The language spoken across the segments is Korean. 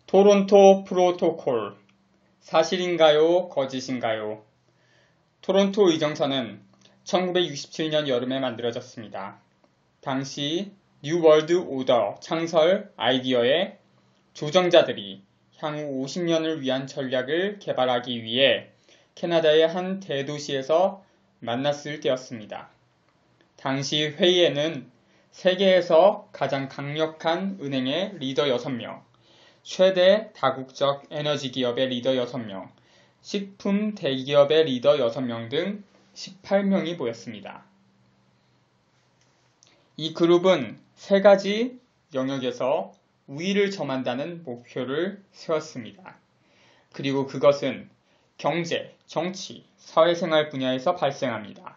토론토 프로토콜. 사실인가요? 거짓인가요? 토론토 의정서는 1967년 여름에 만들어졌습니다. 당시 뉴 월드 오더 창설 아이디어에 조정자들이 향후 50년을 위한 전략을 개발하기 위해 캐나다의 한 대도시에서 만났을 때였습니다. 당시 회의에는 세계에서 가장 강력한 은행의 리더 6명, 최대 다국적 에너지 기업의 리더 6명, 식품 대기업의 리더 6명 등 18명이 모였습니다. 이 그룹은 3가지 영역에서 우위를 점한다는 목표를 세웠습니다. 그리고 그것은 경제, 정치, 사회생활 분야에서 발생합니다.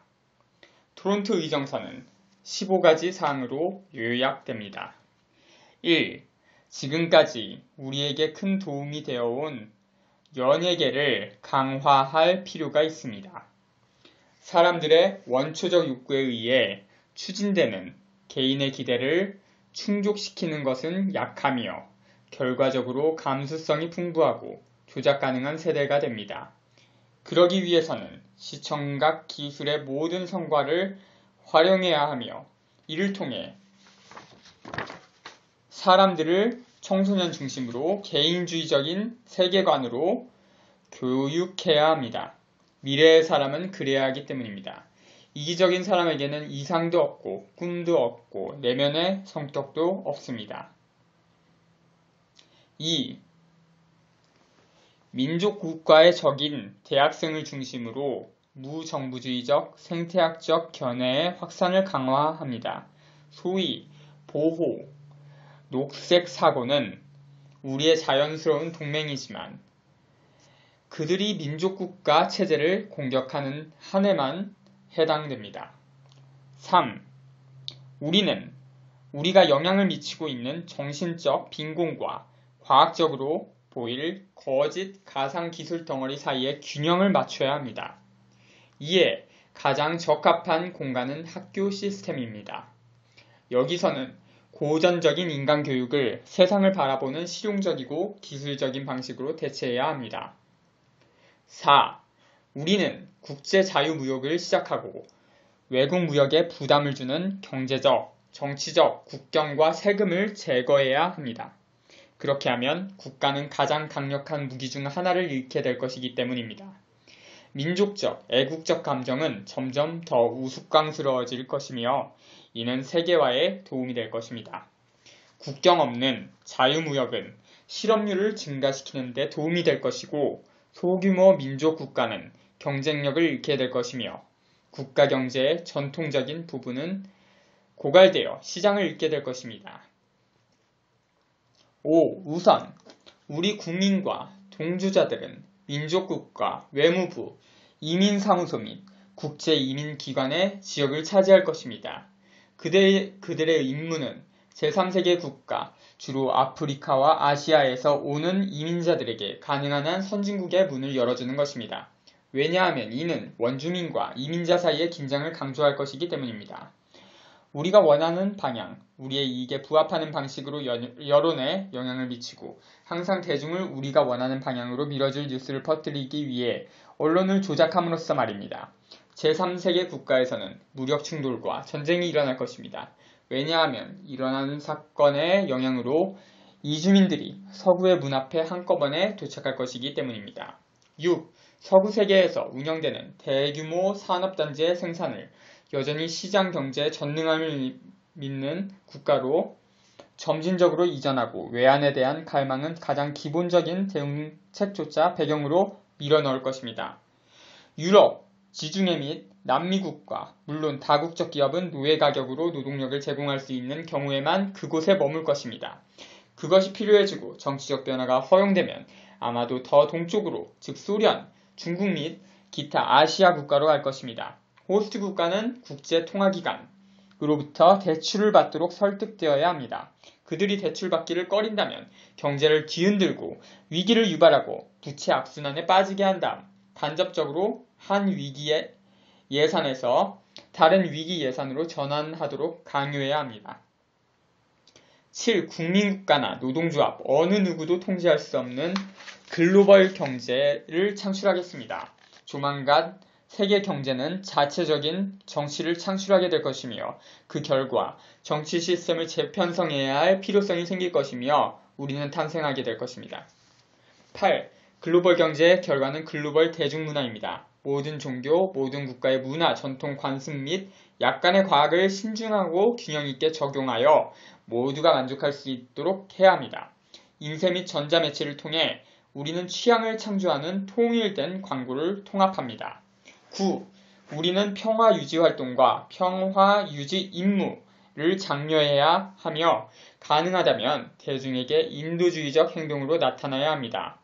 토론토 의정서는 15가지 사항으로 요약됩니다. 1. 지금까지 우리에게 큰 도움이 되어온 연예계를 강화할 필요가 있습니다. 사람들의 원초적 욕구에 의해 추진되는 개인의 기대를 충족시키는 것은 약하며 결과적으로 감수성이 풍부하고 조작 가능한 세대가 됩니다. 그러기 위해서는 시청각 기술의 모든 성과를 활용해야 하며 이를 통해 사람들을 청소년 중심으로 개인주의적인 세계관으로 교육해야 합니다. 미래의 사람은 그래야 하기 때문입니다. 이기적인 사람에게는 이상도 없고 꿈도 없고 내면의 성격도 없습니다. 2. 민족국가의 적인 대학생을 중심으로 무정부주의적 생태학적 견해의 확산을 강화합니다. 소위 보호, 녹색 사고는 우리의 자연스러운 동맹이지만 그들이 민족국가 체제를 공격하는 한에만 해당됩니다. 3. 우리는 우리가 영향을 미치고 있는 정신적 빈곤과 과학적으로 보일 거짓 가상 기술 덩어리 사이의 균형을 맞춰야 합니다. 이에 가장 적합한 공간은 학교 시스템입니다. 여기서는 고전적인 인간 교육을 세상을 바라보는 실용적이고 기술적인 방식으로 대체해야 합니다. 4. 우리는 국제 자유무역을 시작하고 외국 무역에 부담을 주는 경제적, 정치적, 국경과 세금을 제거해야 합니다. 그렇게 하면 국가는 가장 강력한 무기 중 하나를 잃게 될 것이기 때문입니다. 민족적, 애국적 감정은 점점 더 우스꽝스러워질 것이며 이는 세계화에 도움이 될 것입니다. 국경 없는 자유무역은 실업률을 증가시키는 데 도움이 될 것이고 소규모 민족 국가는 경쟁력을 잃게 될 것이며 국가 경제의 전통적인 부분은 고갈되어 시장을 잃게 될 것입니다. 5. 우선 우리 국민과 동주자들은 민족국가, 외무부, 이민사무소 및 국제이민기관의 지역을 차지할 것입니다. 그들의 임무는 제3세계 국가, 주로 아프리카와 아시아에서 오는 이민자들에게 가능한 한 선진국의 문을 열어주는 것입니다. 왜냐하면 이는 원주민과 이민자 사이의 긴장을 강조할 것이기 때문입니다. 우리가 원하는 방향, 우리의 이익에 부합하는 방식으로 여론에 영향을 미치고 항상 대중을 우리가 원하는 방향으로 밀어줄 뉴스를 퍼뜨리기 위해 언론을 조작함으로써 말입니다. 제3세계 국가에서는 무력 충돌과 전쟁이 일어날 것입니다. 왜냐하면 일어나는 사건의 영향으로 이주민들이 서구의 문 앞에 한꺼번에 도착할 것이기 때문입니다. 6. 서구 세계에서 운영되는 대규모 산업단지의 생산을 여전히 시장 경제에 전능함을 믿는 국가로 점진적으로 이전하고 외환에 대한 갈망은 가장 기본적인 대응책조차 배경으로 밀어넣을 것입니다. 유럽, 지중해 및 남미국가, 물론 다국적 기업은 노예 가격으로 노동력을 제공할 수 있는 경우에만 그곳에 머물 것입니다. 그것이 필요해지고 정치적 변화가 허용되면 아마도 더 동쪽으로, 즉 소련, 중국 및 기타 아시아 국가로 갈 것입니다. 호스트 국가는 국제통화기관으로부터 대출을 받도록 설득되어야 합니다. 그들이 대출받기를 꺼린다면 경제를 뒤흔들고 위기를 유발하고 부채 악순환에 빠지게 한 다음 간접적으로 한 위기의 예산에서 다른 위기 예산으로 전환하도록 강요해야 합니다. 7. 국민국가나 노동조합 어느 누구도 통제할 수 없는 글로벌 경제를 창출하겠습니다. 조만간 세계 경제는 자체적인 정치를 창출하게 될 것이며 그 결과 정치 시스템을 재편성해야 할 필요성이 생길 것이며 우리는 탄생하게 될 것입니다. 8. 글로벌 경제의 결과는 글로벌 대중문화입니다. 모든 종교, 모든 국가의 문화, 전통, 관습 및 약간의 과학을 신중하고 균형 있게 적용하여 모두가 만족할 수 있도록 해야 합니다. 인쇄 및 전자매체를 통해 우리는 취향을 창조하는 통일된 광고를 통합합니다. 9. 우리는 평화 유지 활동과 평화 유지 임무를 장려해야 하며 가능하다면 대중에게 인도주의적 행동으로 나타나야 합니다.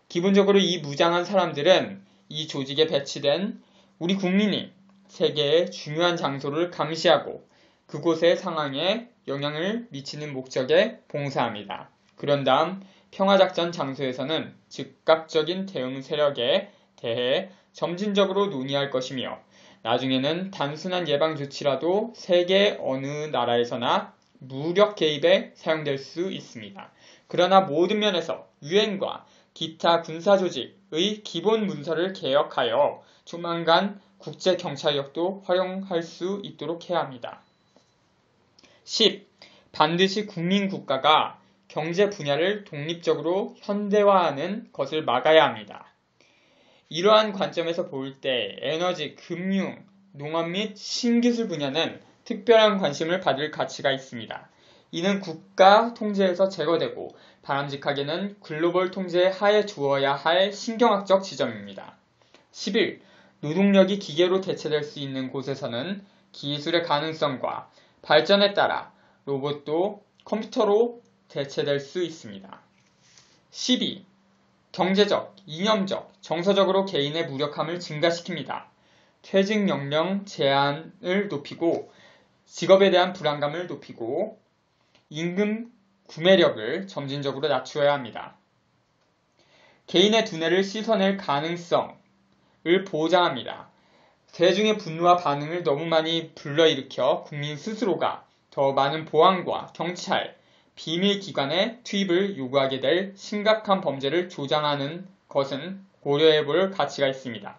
기본적으로 이 무장한 사람들은 이 조직에 배치된 우리 국민이 세계의 중요한 장소를 감시하고 그곳의 상황에 영향을 미치는 목적에 봉사합니다. 그런 다음 평화작전 장소에서는 즉각적인 대응 세력에 대해 점진적으로 논의할 것이며 나중에는 단순한 예방 조치라도 세계 어느 나라에서나 무력 개입에 사용될 수 있습니다. 그러나 모든 면에서 유엔과 기타 군사조직의 기본 문서를 개혁하여 조만간 국제경찰력도 활용할 수 있도록 해야 합니다. 10. 반드시 국민국가가 경제 분야를 독립적으로 현대화하는 것을 막아야 합니다. 이러한 관점에서 볼 때 에너지, 금융, 농업 및 신기술 분야는 특별한 관심을 받을 가치가 있습니다. 이는 국가 통제에서 제거되고 바람직하게는 글로벌 통제 하에 두어야 할 신경학적 지점입니다. 11. 노동력이 기계로 대체될 수 있는 곳에서는 기술의 가능성과 발전에 따라 로봇도 컴퓨터로 대체될 수 있습니다. 12. 경제적, 이념적, 정서적으로 개인의 무력함을 증가시킵니다. 퇴직 연령 제한을 높이고 직업에 대한 불안감을 높이고 임금 구매력을 점진적으로 낮추어야 합니다. 개인의 두뇌를 씻어낼 가능성을 보장합니다. 대중의 분노와 반응을 너무 많이 불러일으켜 국민 스스로가 더 많은 보안과 경찰, 비밀기관의 투입을 요구하게 될 심각한 범죄를 조장하는 것은 고려해볼 가치가 있습니다.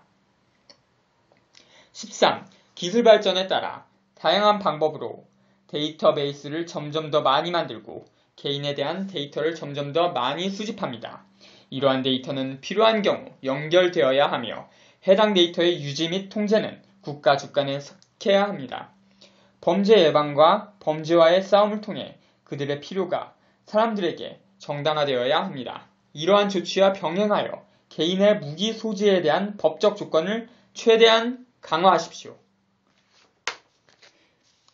13. 기술 발전에 따라 다양한 방법으로 데이터베이스를 점점 더 많이 만들고 개인에 대한 데이터를 점점 더 많이 수집합니다. 이러한 데이터는 필요한 경우 연결되어야 하며 해당 데이터의 유지 및 통제는 국가 주관에 속해야 합니다. 범죄 예방과 범죄와의 싸움을 통해 그들의 필요가 사람들에게 정당화되어야 합니다. 이러한 조치와 병행하여 개인의 무기 소지에 대한 법적 조건을 최대한 강화하십시오.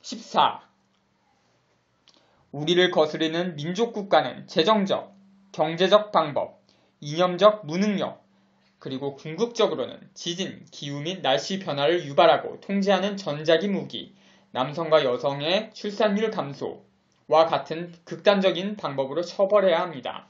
14. 우리를 거스르는 민족국가는 재정적, 경제적 방법, 이념적 무능력, 그리고 궁극적으로는 지진, 기후 및 날씨 변화를 유발하고 통제하는 전자기 무기, 남성과 여성의 출산율 감소와 같은 극단적인 방법으로 처벌해야 합니다.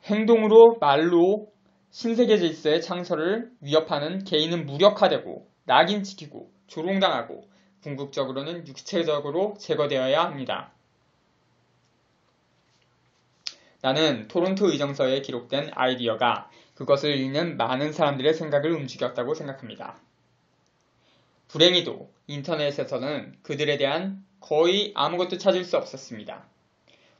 행동으로 말로 신세계 질서의 창설을 위협하는 개인은 무력화되고 낙인찍히고 조롱당하고 궁극적으로는 육체적으로 제거되어야 합니다. 나는 토론토 의정서에 기록된 아이디어가 그것을 읽는 많은 사람들의 생각을 움직였다고 생각합니다. 불행히도 인터넷에서는 그들에 대한 거의 아무것도 찾을 수 없었습니다.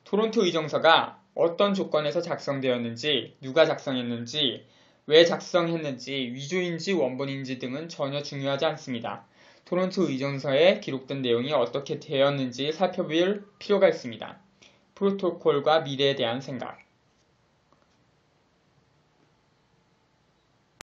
토론토 의정서가 어떤 조건에서 작성되었는지, 누가 작성했는지, 왜 작성했는지, 위조인지 원본인지 등은 전혀 중요하지 않습니다. 토론토 의정서에 기록된 내용이 어떻게 되었는지 살펴볼 필요가 있습니다. 프로토콜과 미래에 대한 생각.